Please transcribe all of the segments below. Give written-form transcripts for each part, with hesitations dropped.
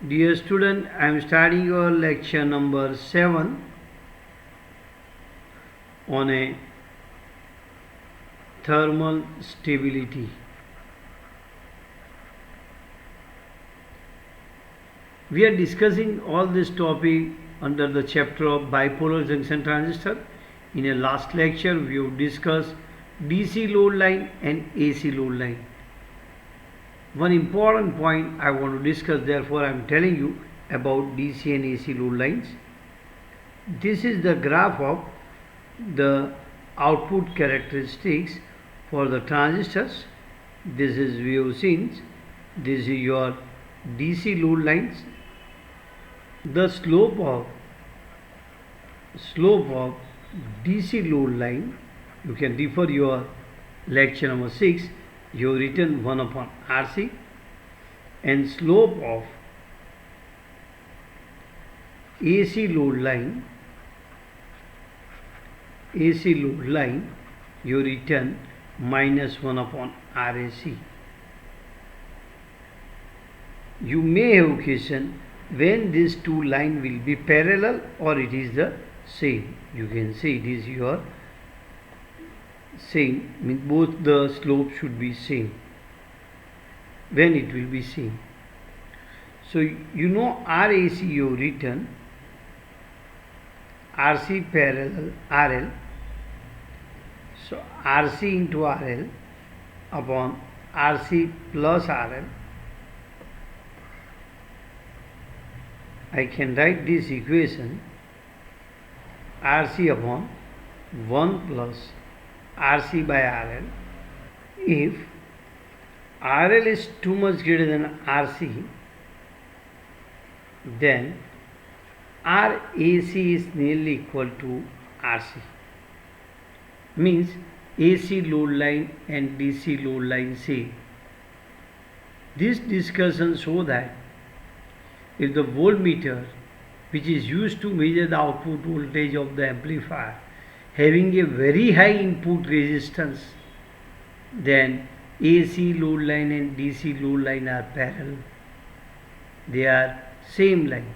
Dear student, I am starting your lecture number 7 on a thermal stability. We are discussing all this topic under the chapter of bipolar junction transistor. In a last lecture, we have discussed DC load line and AC load line. One important point I want to discuss, therefore I am telling you about DC and AC load lines. This is the graph of the output characteristics for the transistors. This is we have seen. This is your DC load lines. The slope of DC load line, you can refer your lecture number 6. You have written 1 upon RC, and slope of AC load line, you written minus 1 upon RAC. You may have question when these two lines will be parallel or it is the same. You can say it is your same, means both the slope should be same. When it will be same? So you know RAC you have written RC parallel RL. So RC into RL upon RC plus RL. I can write this equation RC upon 1 plus RC by RL. If RL is too much greater than RC, then RAC is nearly equal to RC. Means AC load line and DC load line same. This discussion shows that if the voltmeter, which is used to measure the output voltage of the amplifier, having a very high input resistance, then AC load line and DC load line are parallel. They are same line.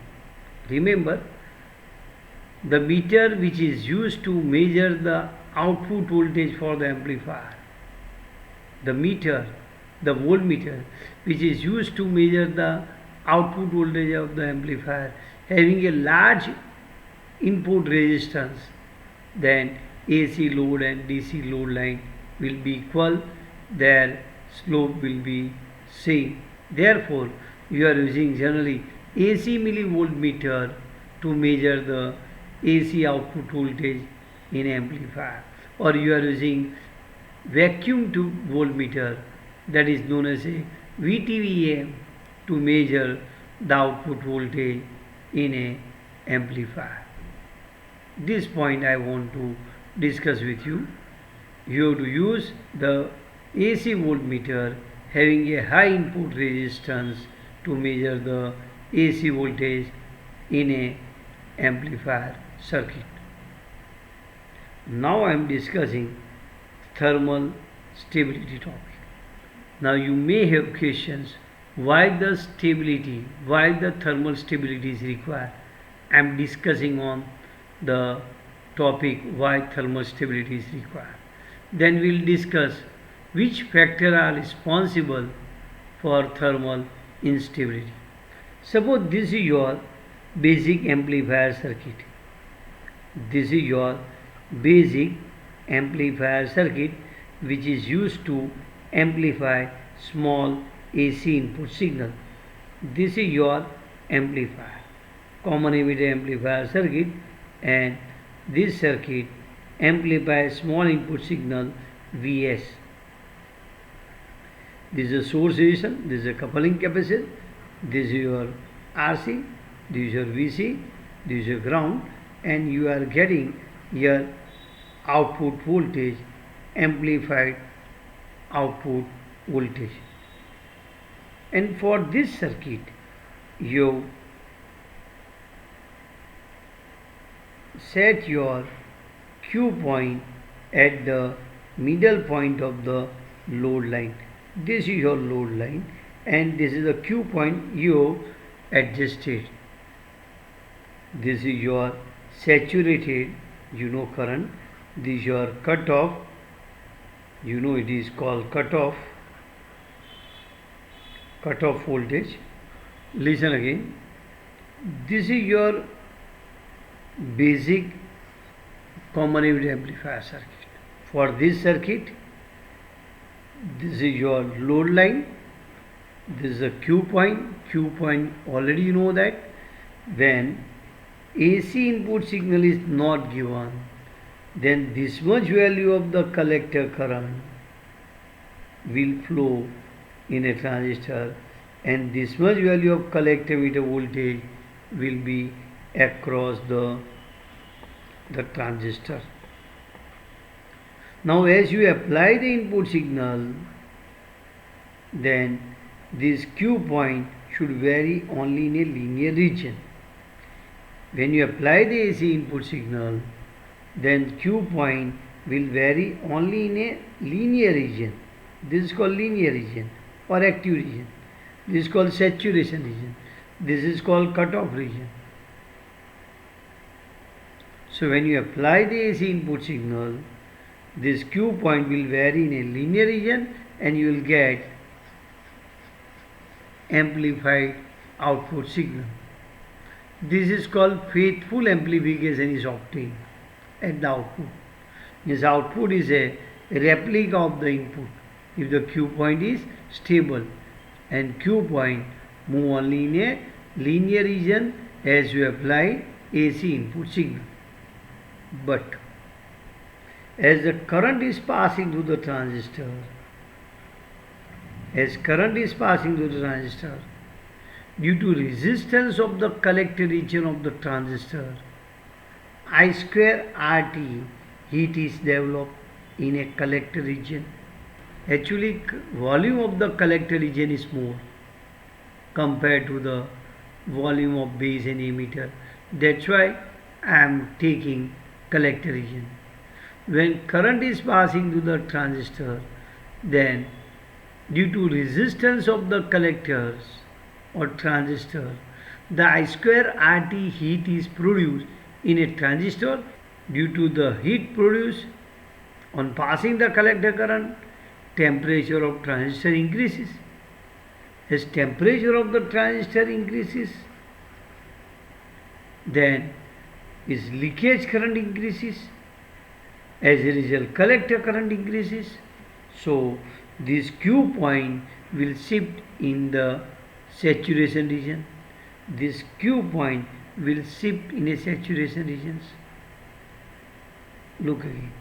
Remember, the meter which is used to measure the output voltage for the amplifier, the voltmeter which is used to measure the output voltage of the amplifier, having a large input resistance, then AC load and DC load line will be equal, their slope will be same. Therefore, you are using generally AC millivoltmeter to measure the AC output voltage in amplifier, or you are using vacuum tube voltmeter, that is known as a VTVM, to measure the output voltage in a amplifier. This point I want to discuss with you. You have to use the AC voltmeter having a high input resistance to measure the AC voltage in a amplifier circuit. Now I am discussing thermal stability topic. Now you may have questions why the thermal stability is required. I am discussing on the topic why thermal stability is required. Then we will discuss which factors are responsible for thermal instability. Suppose this is your basic amplifier circuit. This is your basic amplifier circuit which is used to amplify small AC input signal. This is your amplifier, common emitter amplifier circuit, and this circuit amplifies small input signal Vs. This is a source resistance, this is a coupling capacitor, this is your RC, this is your VC, this is your ground, and you are getting your output voltage, amplified output voltage. And for this circuit, you set your Q point at the middle point of the load line. This is your load line, and this is the Q point. You adjusted. This is your saturated, current. This is your cutoff, it is called cutoff voltage. Listen again. This is your basic common emitter amplifier circuit. For this circuit, this is your load line. This is a Q point. Q point already you know that when AC input signal is not given, then this much value of the collector current will flow in a transistor, and this much value of collector emitter voltage will be across the transistor. Now as you apply the input signal, then this Q point should vary only in a linear region. When you apply the AC input signal, then Q point will vary only in a linear region. This is called linear region or active region. This is called saturation region. This is called cutoff region. So when you apply the AC input signal, this Q point will vary in a linear region and you will get amplified output signal. This is called faithful amplification is obtained at the output. This output is a replica of the input if the Q point is stable, and Q point move only in a linear region as you apply AC input signal. But as the current is passing through the transistor, due to resistance of the collector region of the transistor, I square RT heat is developed in a collector region. Actually, volume of the collector region is more compared to the volume of base and emitter. That's why I am taking collector region. When current is passing through the transistor, then due to resistance of the collectors or transistor, the I square RT heat is produced in a transistor. Due to the heat produced on passing the collector current, temperature of transistor increases. As temperature of the transistor increases, then its leakage current increases. As a result, collector current increases. So this Q point will shift in the saturation region. This Q point will shift in a saturation regions. Look again.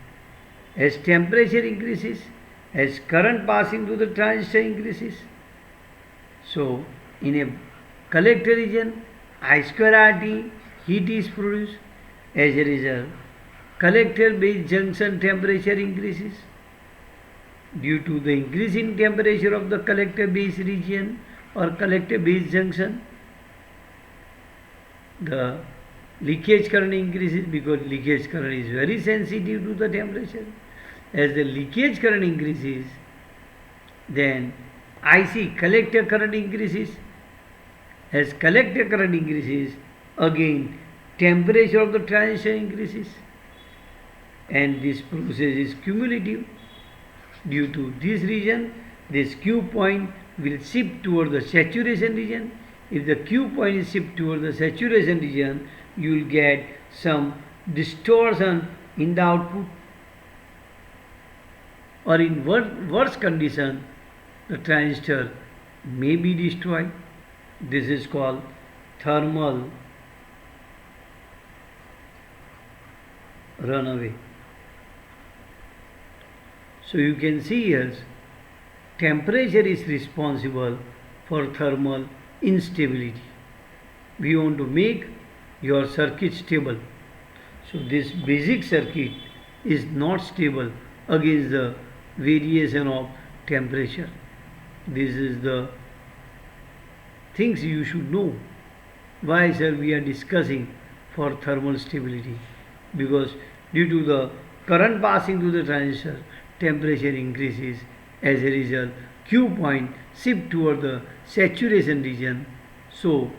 As temperature increases, as current passing through the transistor increases, so in a collector region, I square RT heat is produced. As a result, collector base junction temperature increases. Due to the increase in temperature of the collector base region or collector base junction, the leakage current increases because leakage current is very sensitive to the temperature. As the leakage current increases, then IC collector current increases. As collector current increases, again temperature of the transistor increases, and this process is cumulative. Due to this region, this Q point will shift toward the saturation region. If the Q point is shift toward the saturation region, you will get some distortion in the output, or in worse condition, the transistor may be destroyed. This is called thermal runaway. So you can see here, temperature is responsible for thermal instability. We want to make your circuit stable. So this basic circuit is not stable against the variation of temperature. This is the things you should know. Why, sir, we are discussing for thermal stability? Because due to the current passing through the transistor, temperature increases. As a result, Q point shift toward the saturation region. So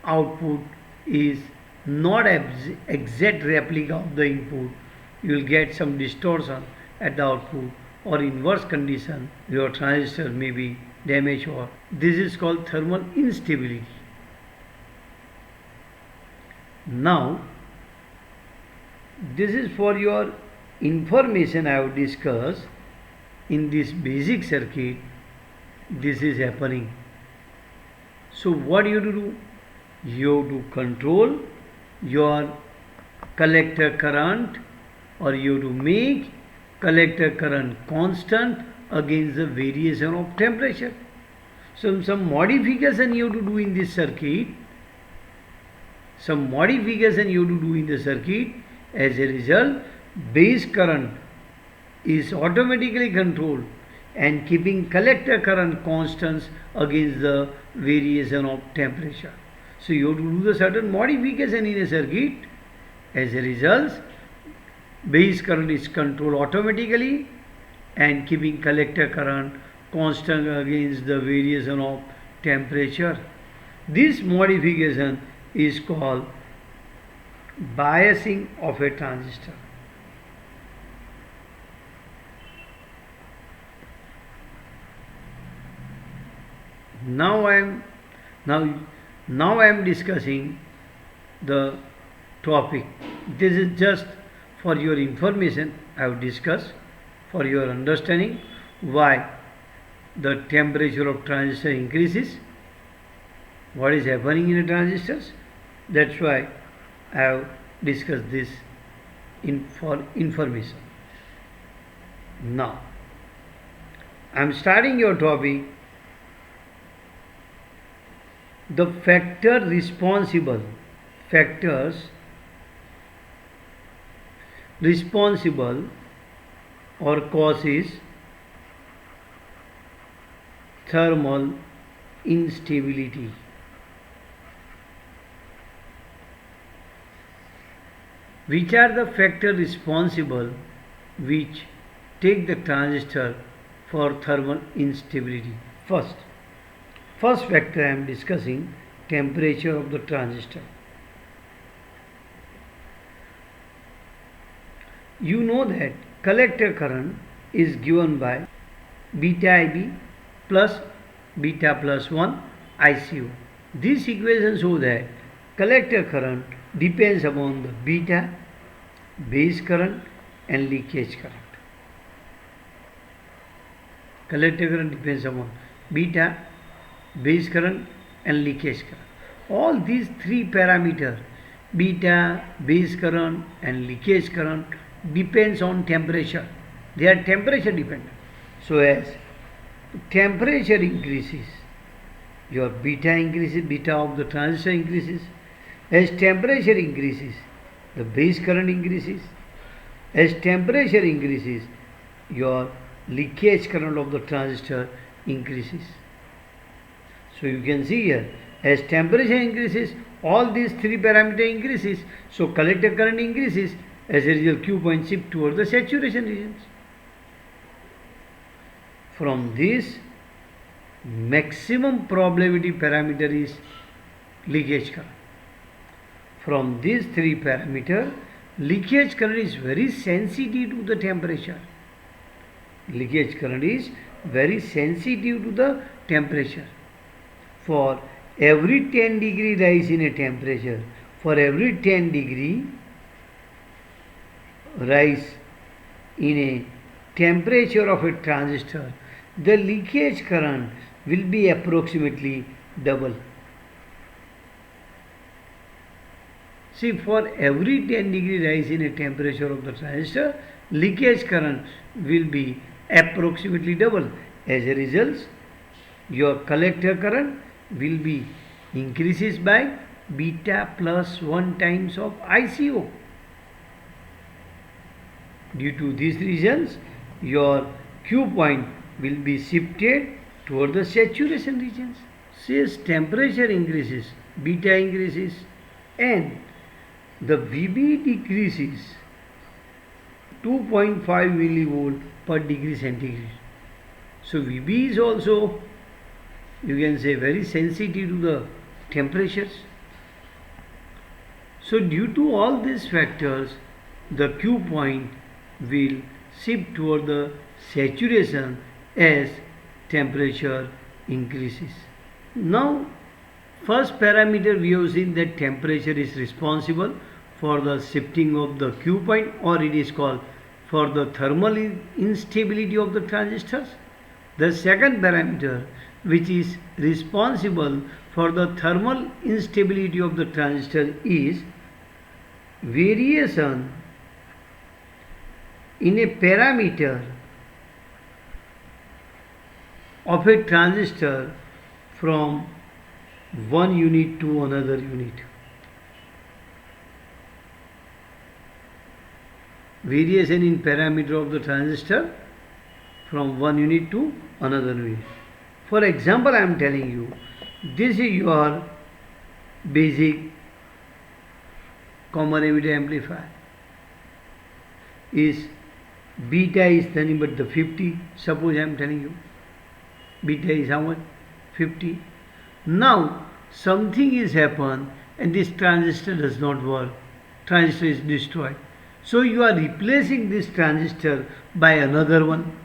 output is not exact replica of the input, you will get some distortion at the output, or inverse condition your transistor may be damaged, or this is called thermal instability. Now this is for your information. I have discussed in this basic circuit this is happening. So what you have to do? You have to control your collector current, or you have to make collector current constant against the variation of temperature. So some modification you have to do in this circuit. Some modification you have to do in the circuit. As a result, base current is automatically controlled and keeping collector current constants against the variation of temperature. So you have to do the certain modification in a circuit. As a result, base current is controlled automatically and keeping collector current constant against the variation of temperature. This modification is called biasing of a transistor. Now I am discussing the topic. This is just for your information. I have discussed for your understanding why the temperature of transistor increases, what is happening in the transistors. That's why I have discussed this for information. Now I am starting your topic. The factors responsible or causes thermal instability. Which are the factors responsible which take the transistor for thermal instability? First factor I am discussing, temperature of the transistor. You know that collector current is given by beta IB plus beta plus 1 ICO. This equation shows that collector current depends upon the beta, base current and leakage current. Collector current depends upon beta, base current and leakage current. All these three parameters, beta, base current and leakage current, depends on temperature. They are temperature dependent. So as temperature increases, your beta increases, beta of the transistor increases. As temperature increases, the base current increases. As temperature increases, your leakage current of the transistor increases. So you can see here, as temperature increases, all these three parameters increases. So collector current increases. As a result, Q point shift towards the saturation regions. From this, maximum probability parameter is leakage current. From these three parameters, leakage current is very sensitive to the temperature. Leakage current is very sensitive to the temperature. For every 10 degree rise in a temperature, for every 10 degree rise in a temperature of a transistor, the leakage current will be approximately double. See, for every 10 degree rise in a temperature of the transistor, leakage current will be approximately double. As a result, your collector current will be increases by beta plus 1 times of ICO. Due to these reasons, your Q point will be shifted toward the saturation regions. Since temperature increases, beta increases and the VB decreases 2.5 millivolt per degree centigrade. So VB is also, you can say, very sensitive to the temperatures. So due to all these factors, the Q point will shift toward the saturation as temperature increases. Now, first parameter we have seen that temperature is responsible for the shifting of the Q point, or it is called for the thermal instability of the transistors. The second parameter which is responsible for the thermal instability of the transistor is variation in a parameter of a transistor from one unit to another unit. Variation in parameter of the transistor from one unit to another unit. For example, I am telling you, this is your basic common emitter amplifier. Is beta is nothing but the 50. Suppose I am telling you, beta is how much? 50. Now something is happened and this transistor does not work. Transistor is destroyed. So you are replacing this transistor by another one.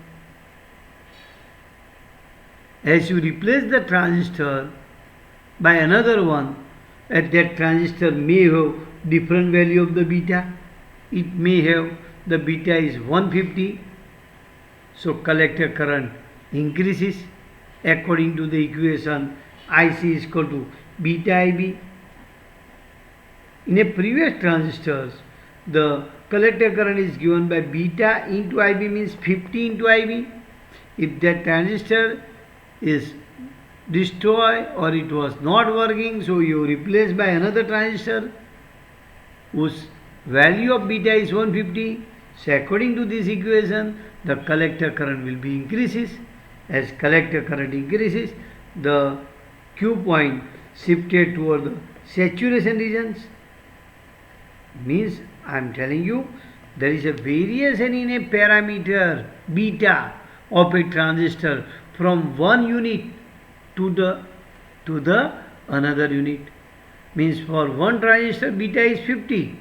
As you replace the transistor by another one, at that transistor may have different value of the beta. It may have the beta is 150. So collector current increases according to the equation IC is equal to beta IB. In a previous transistors, the collector current is given by beta into IB, means 50 into IB. If that transistor is destroyed or it was not working, so you replace by another transistor whose value of beta is 150. So according to this equation, the collector current will be increases. As collector current increases, the Q point shifted toward the saturation regions. Means I am telling you there is a variation in a parameter beta of a transistor from one unit to the another unit. Means for one transistor beta is 50.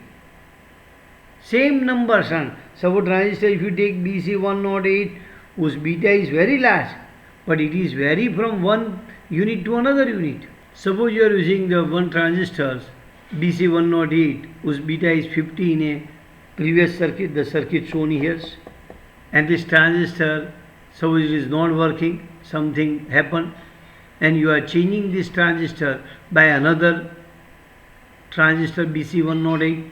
Same number, son. Suppose transistor, if you take BC108, whose beta is very large, but it is vary from one unit to another unit. Suppose you are using the one transistors BC108, whose beta is 50 in a previous circuit, the circuit shown here, and this transistor, suppose it is not working, something happened, and you are changing this transistor by another transistor BC108,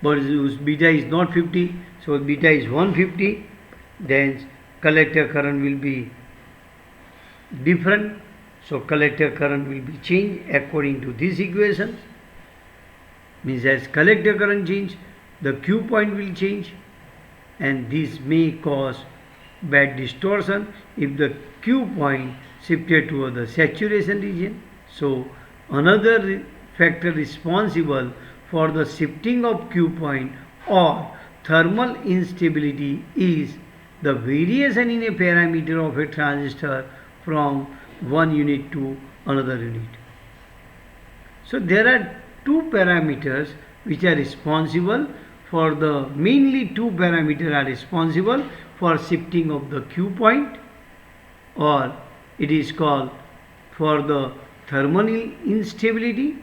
but whose beta is not 50, so beta is 150, then collector current will be different. So collector current will be changed according to this equation. Means as collector current change, the Q point will change, and this may cause bad distortion if the Q point shifted toward the saturation region. So another factor responsible for the shifting of Q point or thermal instability is the variation in a parameter of a transistor from one unit to another unit. So there are two parameters which are responsible for the, mainly two parameters are responsible for shifting of the Q point, or it is called for the thermal instability.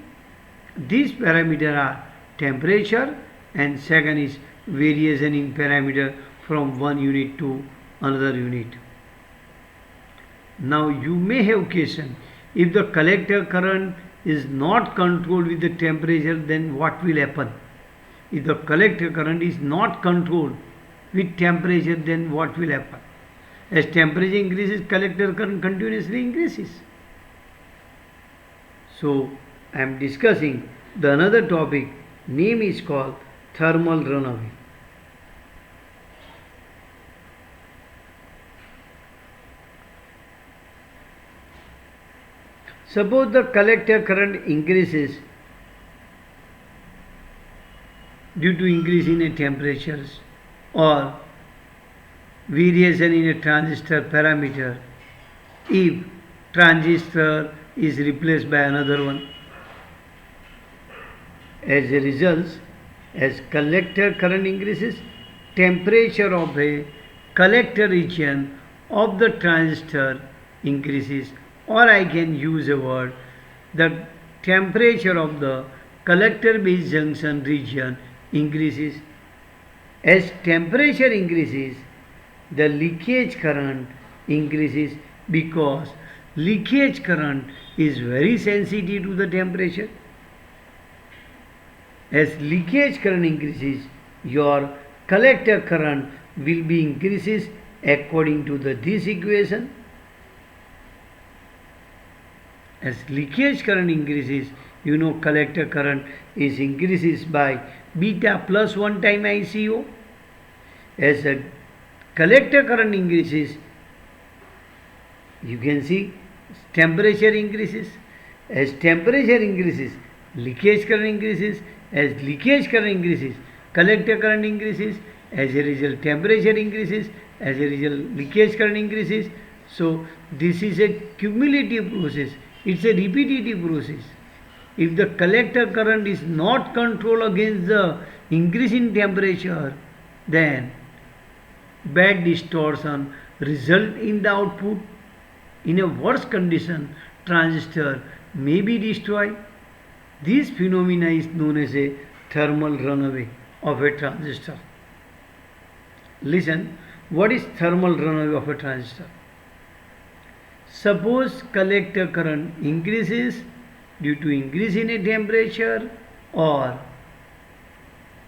These parameters are temperature and second is variation in parameter from one unit to another unit. Now you may have question, if the collector current is not controlled with the temperature, then what will happen? If the collector current is not controlled with temperature, then what will happen? As temperature increases, collector current continuously increases. So I am discussing the another topic, name is called thermal runaway. Suppose the collector current increases due to increase in a temperatures or variation in a transistor parameter. If transistor is replaced by another one, As a result, as collector current increases, temperature of a collector region of the transistor increases, or I can use a word, the temperature of the collector base junction region increases. As temperature increases, the leakage current increases because leakage current is very sensitive to the temperature. As leakage current increases, your collector current will be increases according to this equation. As leakage current increases, you know collector current is increases by beta plus 1 time ICO. As a collector current increases, you can see temperature increases. As temperature increases, leakage current increases. As leakage current increases, collector current increases. As a result, temperature increases. As a result, leakage current increases. So this is a cumulative process. It's a repetitive process. If the collector current is not controlled against the increase in temperature, then bad distortion result in the output. In a worse condition, transistor may be destroyed. This phenomena is known as a thermal runaway of a transistor. Listen, what is thermal runaway of a transistor? Suppose collector current increases due to increase in a temperature, or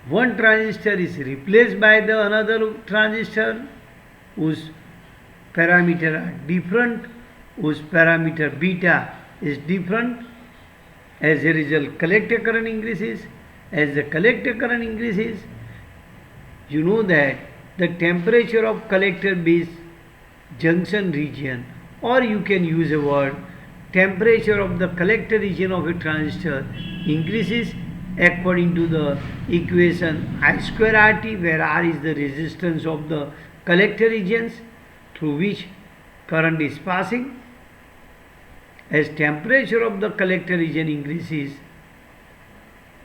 one transistor is replaced by the another transistor whose parameter are different, whose parameter beta is different. As a result, collector current increases. As the collector current increases, you know that the temperature of collector base junction region, or you can use a word, temperature of the collector region of a transistor increases according to the equation I square RT, where R is the resistance of the collector regions through which current is passing. As temperature of the collector region increases,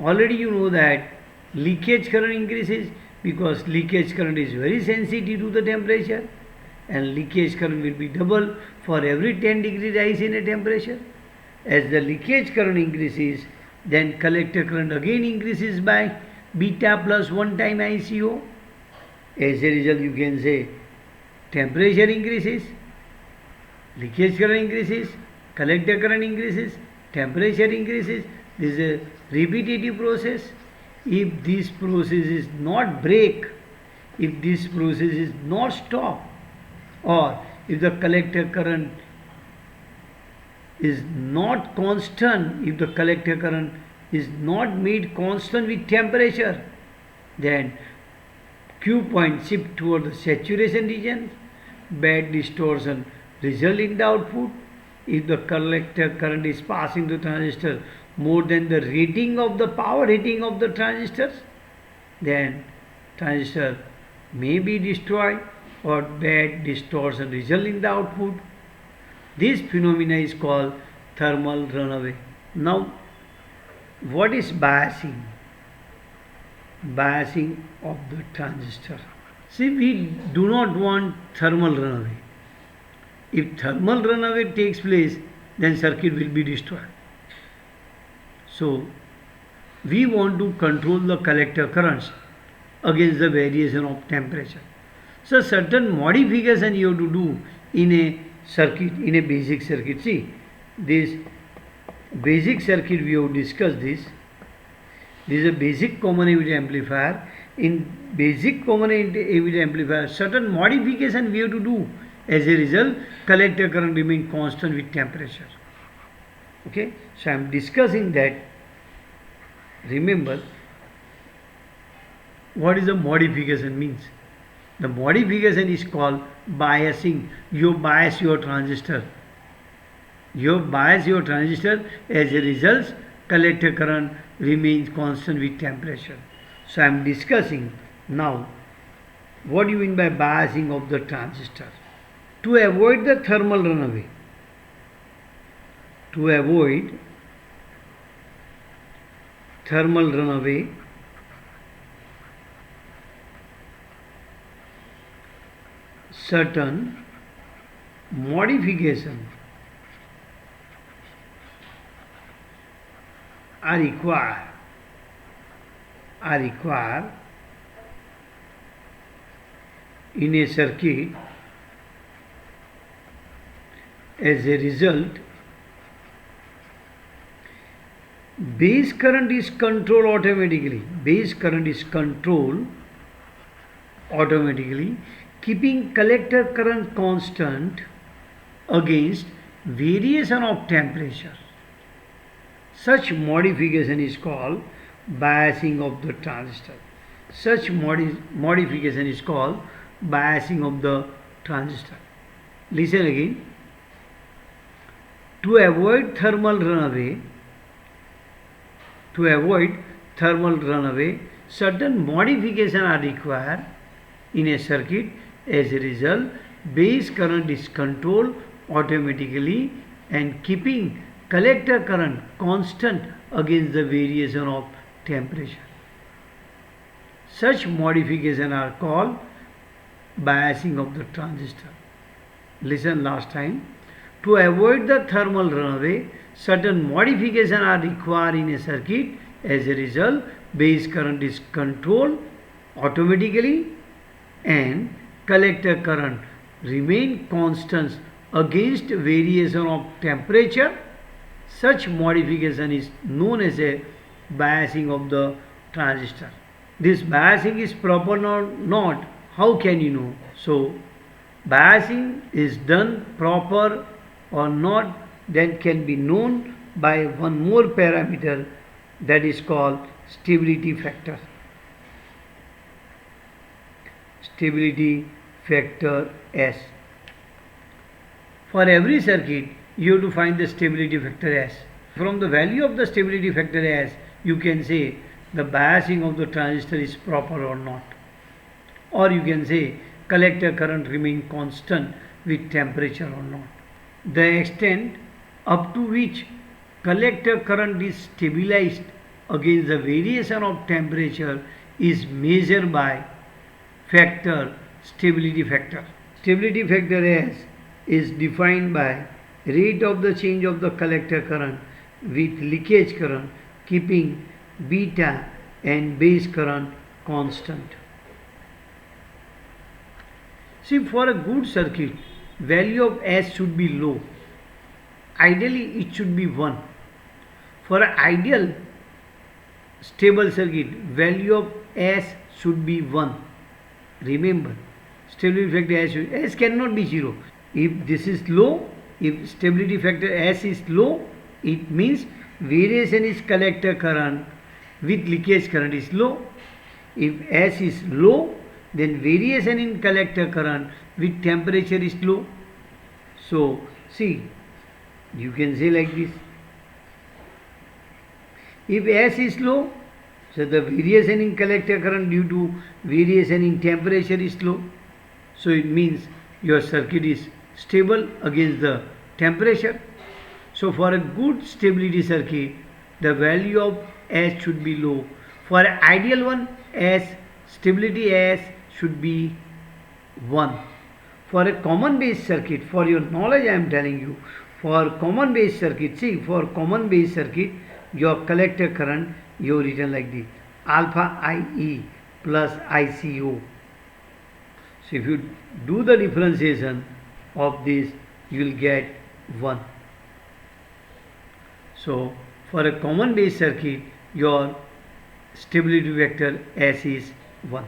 already you know that leakage current increases because leakage current is very sensitive to the temperature, and leakage current will be double for every 10 degree rise in a temperature. As the leakage current increases, then collector current again increases by beta plus 1 time ICO. As a result, you can say temperature increases, leakage current increases, collector current increases, temperature increases. This is a repetitive process. If this process is not break, if this process is not stop, or if the collector current is not constant, if the collector current is not made constant with temperature, then Q point shift toward the saturation region, bad distortion result in the output. If the collector current is passing the transistor more than the rating of the power rating of the transistors, then transistor may be destroyed, or bad distortion result in the output. This phenomena is called thermal runaway. Now, what is biasing? Biasing of the transistor. See, we do not want thermal runaway. If thermal runaway takes place, then circuit will be destroyed. So, we want to control the collector currents against the variation of temperature. So, certain modification you have to do in a circuit, in a basic circuit. See, this basic circuit we have discussed this. This is a basic common emitter amplifier. In basic common emitter amplifier, certain modification we have to do. As a result, collector current remain constant with temperature. Okay, so I am discussing that. Remember, what is the modification means? The modification is called biasing. You bias your transistor. You bias your transistor. As a result, collector current remains constant with temperature. So I am discussing now what do you mean by biasing of the transistor. To avoid the thermal runaway, to avoid thermal runaway, certain modification are required in a circuit. As a result, base current is controlled automatically. Base current is controlled automatically, keeping collector current constant against variation of temperature. Such modification is called biasing of the transistor. Such modification is called biasing of the transistor. Listen again. To avoid thermal runaway, certain modifications are required in a circuit. As a result, base current is controlled automatically and keeping collector current constant against the variation of temperature. Such modifications are called biasing of the transistor. Listen last time. To avoid the thermal runaway, certain modifications are required in a circuit. As a result, base current is controlled automatically and collector current remain constant against variation of temperature. Such modification is known as a biasing of the transistor. This biasing is proper or not? How can you know? So, biasing is done proper or not, then can be known by one more parameter, that is called stability factor. Stability factor S. For every circuit, you have to find the stability factor S. From the value of the stability factor S, you can say the biasing of the transistor is proper or not. Or you can say collector current remain constant with temperature or not. The extent up to which collector current is stabilized against the variation of temperature is measured by factor, stability factor. Stability factor S is defined by rate of the change of the collector current with leakage current, keeping beta and base current constant. See, for a good circuit, value of S should be low. Ideally, it should be 1. For an ideal stable circuit, value of S should be 1. Remember, stability factor S cannot be 0. If this is low, if stability factor S is low, it means variation is collector current with leakage current is low. If S is low, then variation in collector current with temperature is low. So, see, you can say like this. If S is low, so the variation in collector current due to variation in temperature is low. So, it means your circuit is stable against the temperature. So, for a good stability circuit, the value of S should be low. For an ideal one, stability S should be 1. For a common base circuit, for your knowledge I am telling you, for common base circuit, see, for common base circuit, your collector current you have written like this, alpha IE plus ICO. So if you do the differentiation of this, you will get 1. So for a common base circuit, your stability vector S is 1.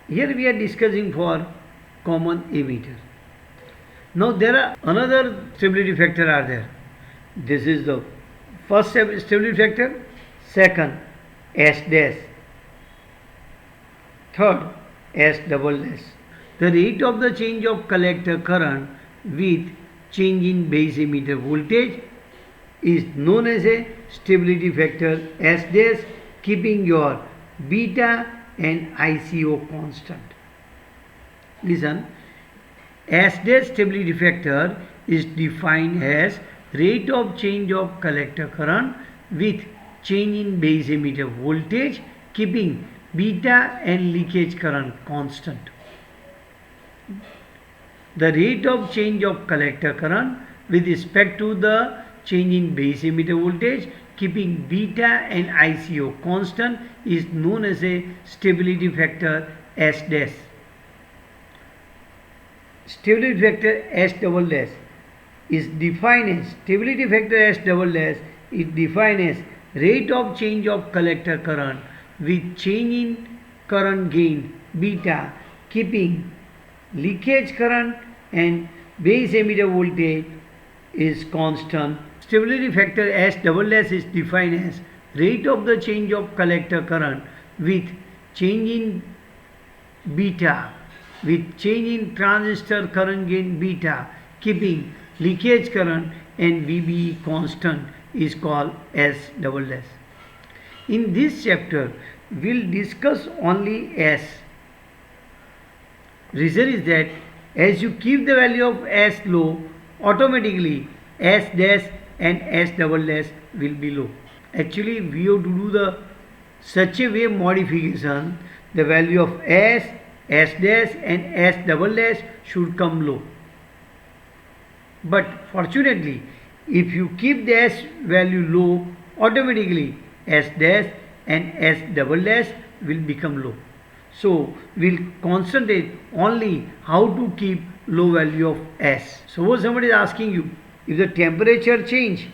Here we are discussing for common emitter. Now there are another stability factor are there. This is the first stability factor, second S dash, third S double dash. The rate of the change of collector current with change in base emitter voltage is known as a stability factor S dash, keeping your beta and ICO constant. Listen, S dash stability factor is defined as rate of change of collector current with change in base emitter voltage, keeping beta and leakage current constant. The rate of change of collector current with respect to the change in base emitter voltage, keeping beta and ICO constant, is known as a stability factor S dash. Stability factor S double dash is defined as rate of change of collector current with change in current gain beta, keeping leakage current and base emitter voltage is constant. Stability factor S double dash is defined as rate of the change of collector current with change in beta, with change in transistor current gain beta, keeping leakage current and VBE constant, is called S double dash. In this chapter, we'll discuss only S. Reason is that as you keep the value of S low, automatically S dash and S double dash will be low. Actually, we have to do the such a way modification, the value of S, S dash and S double dash should come low. But fortunately, if you keep the S value low, automatically S dash and S double dash will become low. So we'll concentrate only how to keep low value of S. Suppose somebody is asking you, if the temperature change,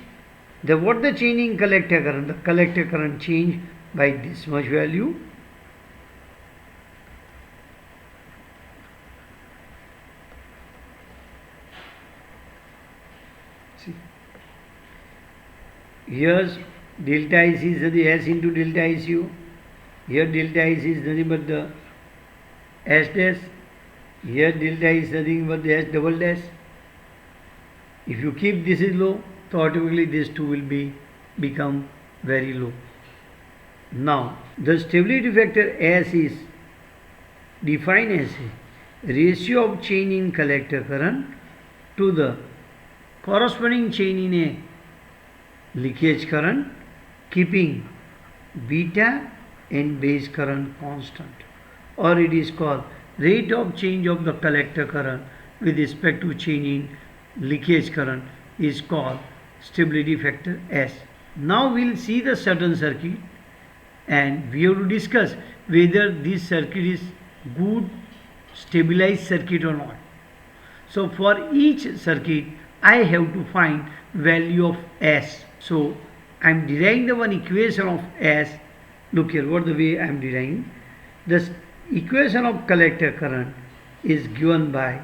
then what the change in collector current? The collector current change by this much value. See, here's delta IC is the S into delta ICU. Here delta IC is nothing but the S dash. Here delta is nothing but the S double dash. If you keep this is low, so automatically this two will become very low. Now the stability factor S is defined as a ratio of change in collector current to the corresponding change in a leakage current, keeping beta and base current constant, or it is called rate of change of the collector current with respect to change in leakage current, is called stability factor S. Now we will see the certain circuit and we have to discuss whether this circuit is good stabilized circuit or not. So for each circuit I have to find value of S. So I am deriving the one equation of S. Look here, what the way I am deriving. The equation of collector current is given by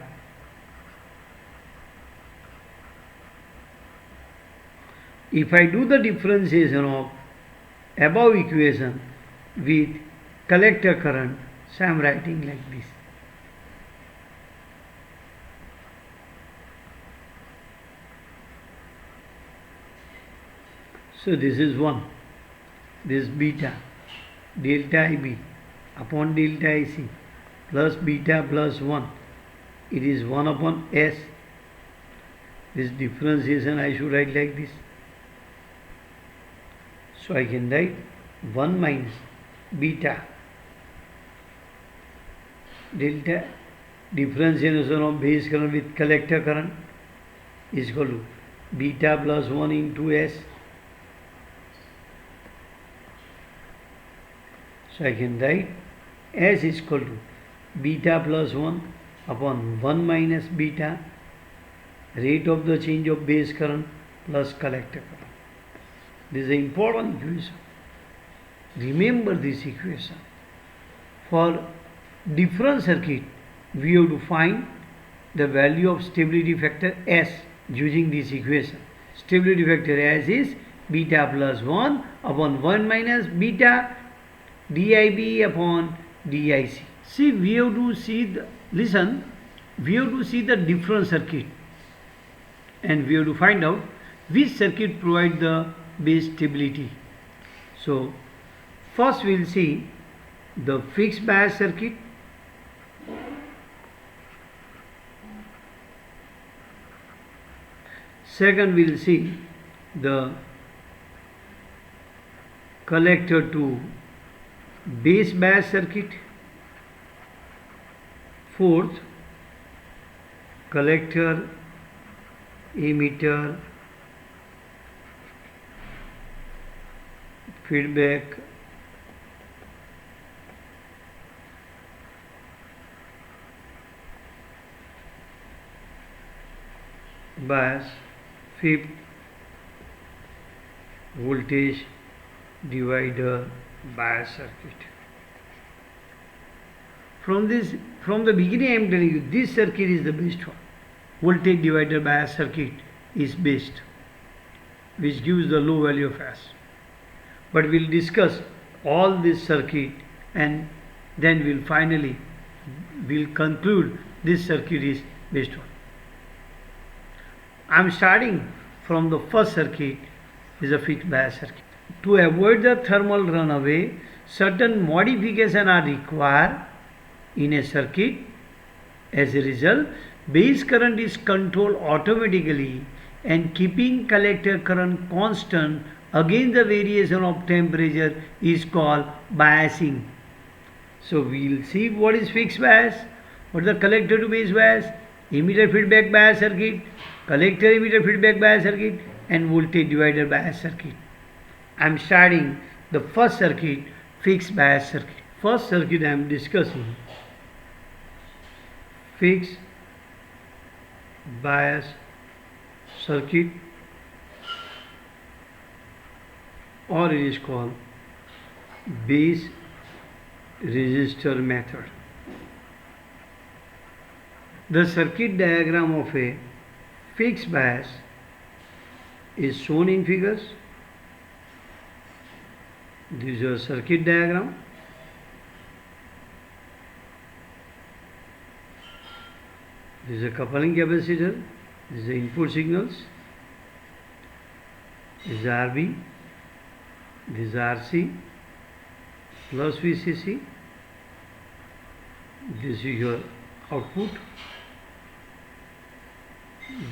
if I do the differentiation of above equation with collector current, so I am writing like this. So this is 1, this beta, delta IB upon delta IC plus beta plus 1, it is 1 upon S. This differentiation I should write like this. So I can write 1 minus beta delta differentiation of base current with collector current is equal to beta plus 1 into S. So I can write S is equal to beta plus 1 upon 1 minus beta rate of the change of base current plus collector current. This is an important equation. Remember this equation. For different circuit, we have to find the value of stability factor S using this equation. Stability factor S is beta plus 1 upon 1 minus beta DIB upon DIC. See, we have to see the, listen, we have to see the different circuit and we have to find out which circuit provide the base stability. So first we will see the fixed bias circuit. Second we will see the collector to base bias circuit. Fourth, collector, emitter, feedback, bias. Fifth, voltage divider bias circuit. From the beginning I am telling you this circuit is the best one. Voltage divider bias circuit is best, which gives the low value of S. But we will discuss all this circuit and then we'll conclude this circuit is best one. I am starting from the first circuit is a fixed bias circuit. To avoid the thermal runaway, certain modifications are required in a circuit. As a result, base current is controlled automatically and keeping collector current constant against the variation of temperature is called biasing. So we will see what is fixed bias, what is the collector to base bias, emitter feedback bias circuit, collector emitter feedback bias circuit, and voltage divider bias circuit. I am starting the first circuit, fixed bias circuit. First circuit I am discussing fixed bias circuit, or it is called base resistor method. The circuit diagram of a fixed bias is shown in figures. This is your circuit diagram. This is a coupling capacitor. This is the input signals. This is RB. This is RC plus VCC. This is your output.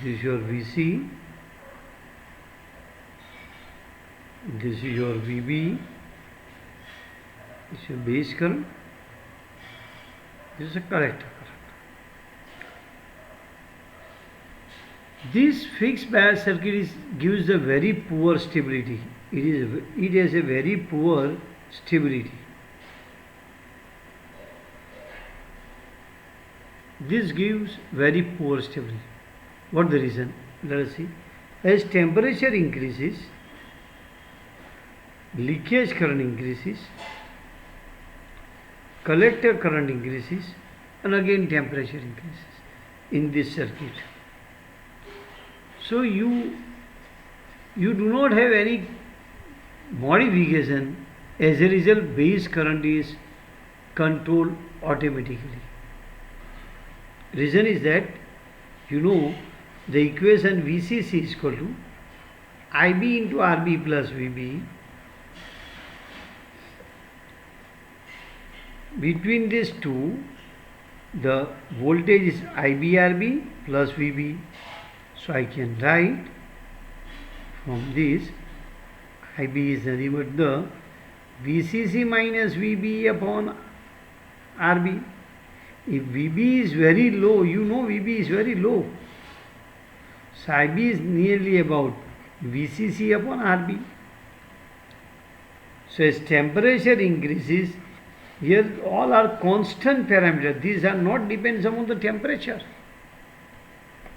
This is your VC. This is your VB. This is your base current. This is a collector current. This fixed bias circuit gives a very poor stability. It has a very poor stability. This gives very poor stability. What the reason? Let us see. As temperature increases, leakage current increases, collector current increases, and again temperature increases in this circuit. So you do not have any modification. As a result, base current is controlled automatically. Reason is that the equation VCC is equal to IB into RB plus VB. Between these two, the voltage is IBRB plus VB. So I can write from this IB is nothing but the VCC minus VB upon RB. If VB is very low, VB is very low. So IB is nearly about VCC upon RB. So as temperature increases, here all are constant parameters. These are not depends upon the temperature.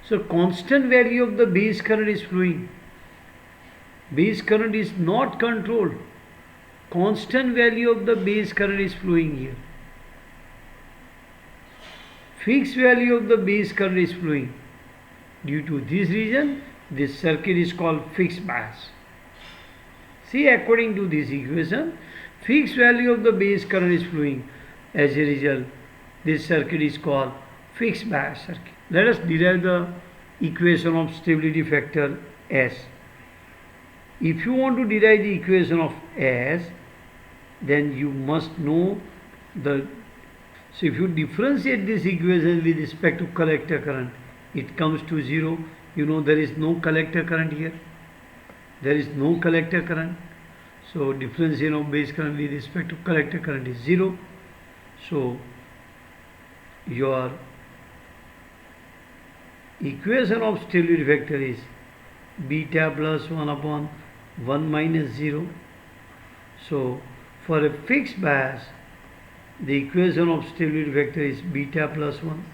So constant value of the base current is flowing. Base current is not controlled. Constant value of the base current is flowing here. Fixed value of the base current is flowing. Due to this reason, this circuit is called fixed bias. See, according to this equation, fixed value of the base current is flowing. As a result, this circuit is called fixed bias circuit. Let us derive the equation of stability factor S. If you want to derive the equation of S, then you must know the. So if you differentiate this equation with respect to collector current, it comes to 0. There is no collector current here. There is no collector current. So differentiation of base current with respect to collector current is 0. So your equation of stability factor is beta plus 1 upon 1 minus 0. So for a fixed bias, the equation of stability factor is beta plus 1.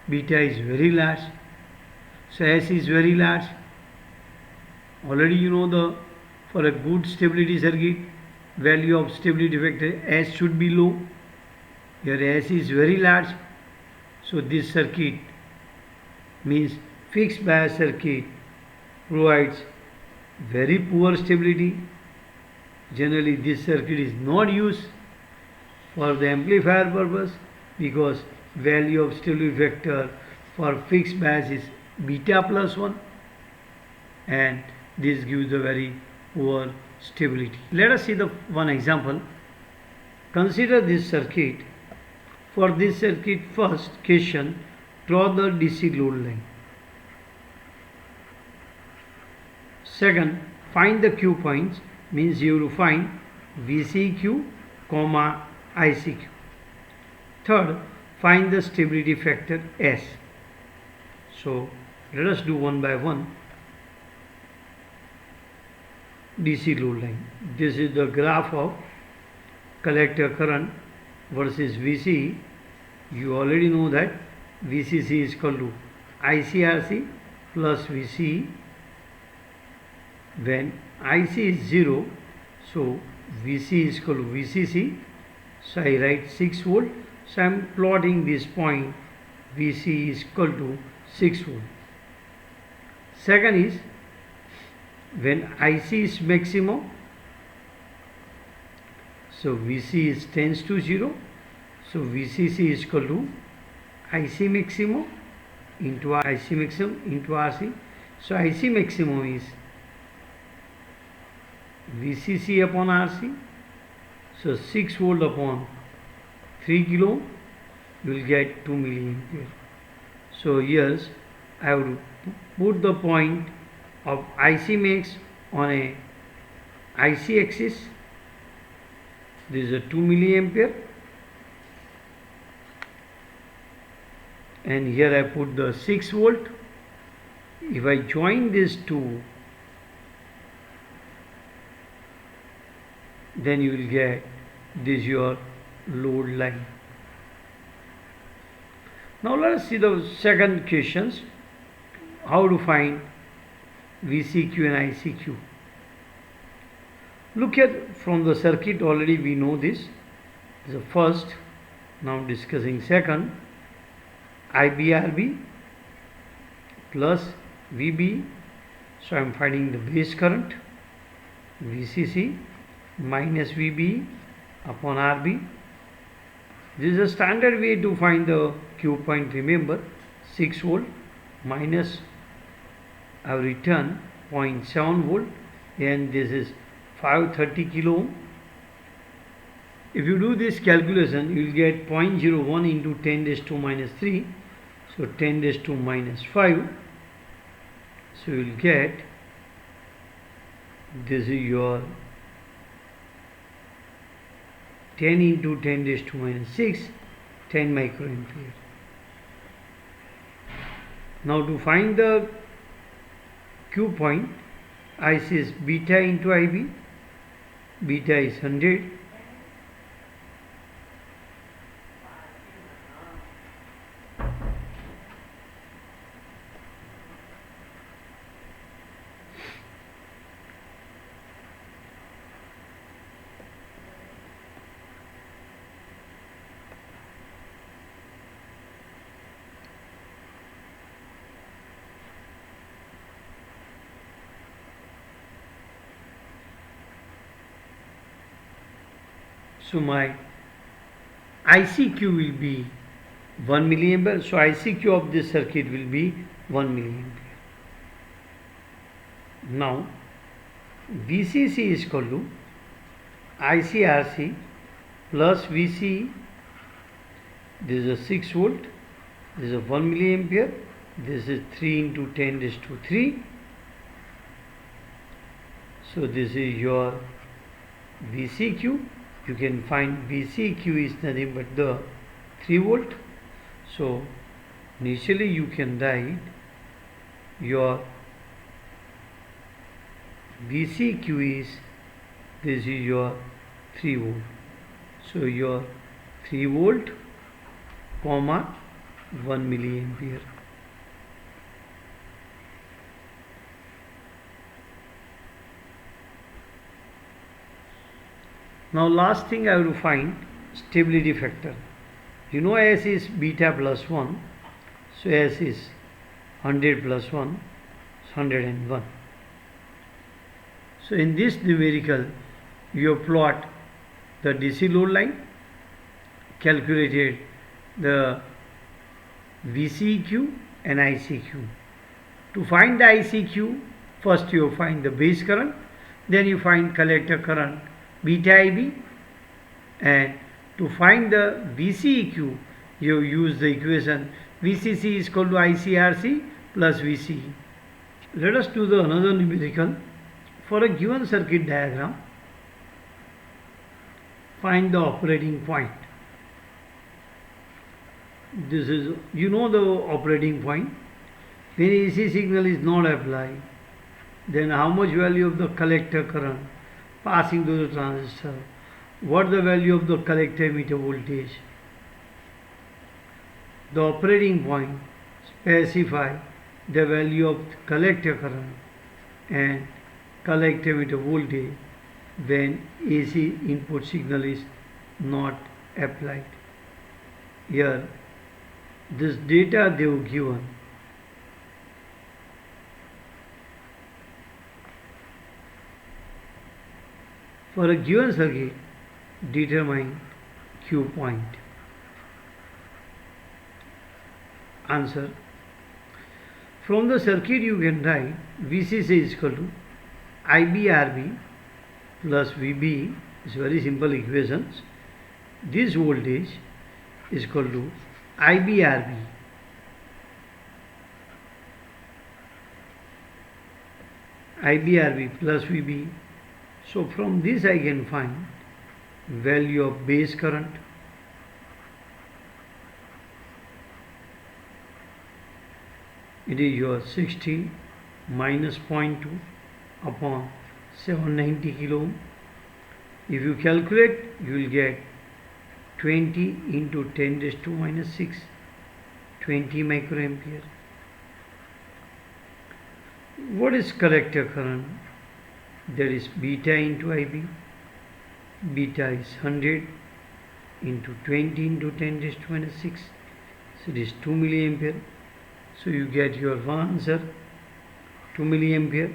Beta is very large, so S is very large. Already you know for a good stability circuit, value of stability factor S should be low. Here S is very large, so this circuit means fixed bias circuit provides very poor stability. Generally this circuit is not used for the amplifier purpose because value of stability factor for fixed bias is beta plus 1, and this gives a very poor stability. Let us see the one example. Consider this circuit. For this circuit, first question, draw the DC load line. Second, find the Q points, means you will find VCQ, ICQ. Third, find the stability factor S. So let us do one by one. DC load line. This is the graph of collector current versus VCE. You already know that VCC is equal to ICRC plus VCE. When IC is 0, so VC is equal to VCC. So I write 6 volt. So I am plotting this point. VC is equal to 6 volt. Second is when IC is maximum, so VC is tends to 0, so VCC is equal to IC maximum into RC. So IC maximum is VCC upon RC. So 6 volt upon 3 kilo, you will get 2 milliampere. So yes, I would put the point of IC max on a IC axis. This is a 2 milliampere, and here I put the 6 volt. If I join these two, then you will get this your load line. Now let us see the second questions, how to find VCQ and ICQ. Look at from the circuit, already we know this. This is the first. Now discussing second. IBRB plus VB. So I am finding the base current. VCC minus VB upon RB. This is a standard way to find the Q point. Remember, 6 volt minus I have written 0.7 volt, and this is 530 kilo ohm. If you do this calculation, you will get 0.01 into 10 raised to minus 3, so 10 raised to minus 5. So you will get, this is your 10 into 10 raised to minus 6, 10 microampere. Now to find the Q point, IC is beta into IB. Beta is 100. So my ICQ will be 1 milliampere. So ICQ of this circuit will be 1 milliampere. Now VCC is equal to ICRC plus VCE. This is a 6 volt. This is a 1 milliampere. This is 3 into 10 raised to 3. So this is your VCQ. You can find VCQ is nothing but the 3 volt. So initially you can write your VCQ is, this is your 3 volt. So your 3 volt comma 1 milliampere. Now last thing I will find stability factor. You know S is beta plus 1. So S is 100 plus 1 is 101. So in this numerical you plot the DC load line, calculated the VCQ and ICQ. To find the ICQ, first you find the base current, then you find collector current beta IB, and to find the VCEQ you use the equation VCC is equal to ICRC plus VCE. Let us do the another numerical. For a given circuit diagram, find the operating point. This is, you know, the operating point. When AC signal is not applied, then how much value of the collector current passing through the transistor, what the value of the collector emitter voltage. The operating point specify the value of collector current and collector emitter voltage when AC input signal is not applied. Here this data they were given. For a given circuit, determine Q point. Answer. From the circuit you can write VCC is equal to IBRB plus VB. It's very simple equations. This voltage is equal to IBRB plus VB. So from this I can find value of base current. It is your 60 minus 0.2 upon 790 kilo ohm. If you calculate, you will get 20 into 10 raised to minus 6, 20 microampere. What is collector current? That is beta into IB. Beta is 100 into 20 into 10 raised to minus 6. So it is 2 milliampere. So you get your answer 2 milliampere.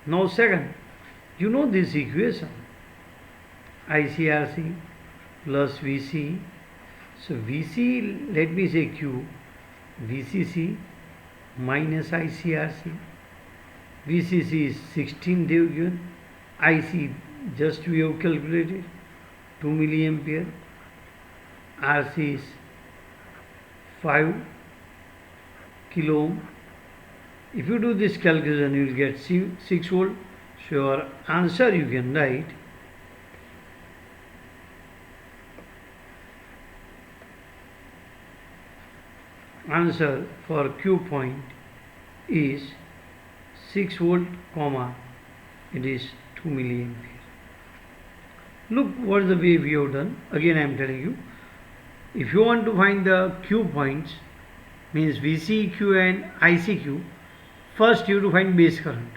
Now second, you know this equation ICRC plus VC. So VC, let me say Q, VCC minus ICRC. VCC is 16 they have given, IC just we have calculated 2 milliampere, RC is 5 kilo ohm. If you do this calculation, you will get 6 volt. So your answer you can write answer for Q point is 6 volt, comma, it is 2 milliampere. Look what is the way we have done. Again I am telling you, if you want to find the Q points, means VCQ and ICQ, first you have to find base current.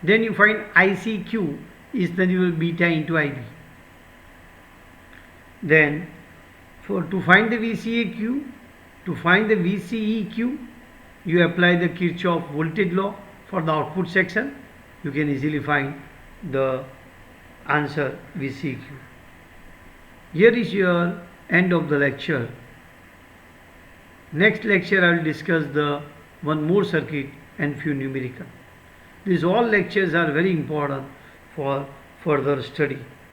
Then you find ICQ is the equal beta into IB. Then to find the VCAQ, to find the VCEQ, you apply the Kirchhoff voltage law for the output section. You can easily find the answer VCEQ. Here is your end of the lecture. Next lecture I will discuss the one more circuit and few numerical. These all lectures are very important for further study.